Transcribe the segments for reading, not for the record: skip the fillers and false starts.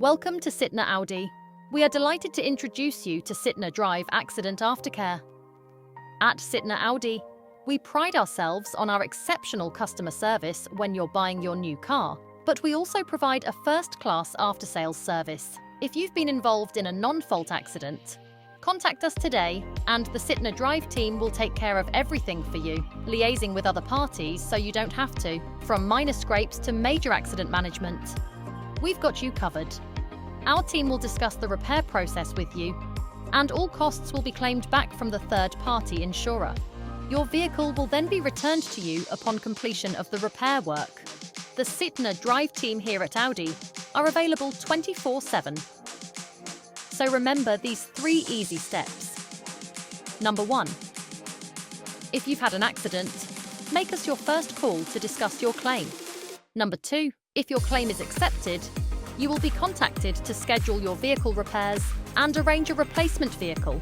Welcome to Sytner Audi. We are delighted to introduce you to Sytnerdrive Accident Aftercare. At Sytner Audi, we pride ourselves on our exceptional customer service when you're buying your new car, but we also provide a first-class after-sales service. If you've been involved in a non-fault accident, contact us today and the Sytnerdrive team will take care of everything for you, liaising with other parties so you don't have to, from minor scrapes to major accident management. We've got you covered. Our team will discuss the repair process with you, and all costs will be claimed back from the third-party insurer. Your vehicle will then be returned to you upon completion of the repair work. The Sytnerdrive team here at Audi are available 24/7. So remember these 3 easy steps. Number 1. If you've had an accident, make us your first call to discuss your claim. Number 2. If your claim is accepted, you will be contacted to schedule your vehicle repairs and arrange a replacement vehicle,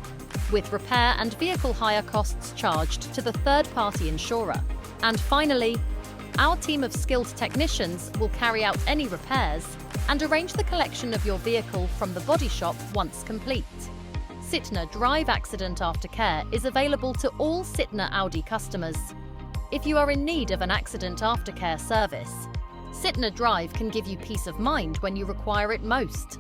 with repair and vehicle hire costs charged to the third-party insurer. And finally, our team of skilled technicians will carry out any repairs and arrange the collection of your vehicle from the body shop once complete. Sytnerdrive Accident Aftercare is available to all Sytner Audi customers. If you are in need of an accident aftercare service, Sytnerdrive can give you peace of mind when you require it most.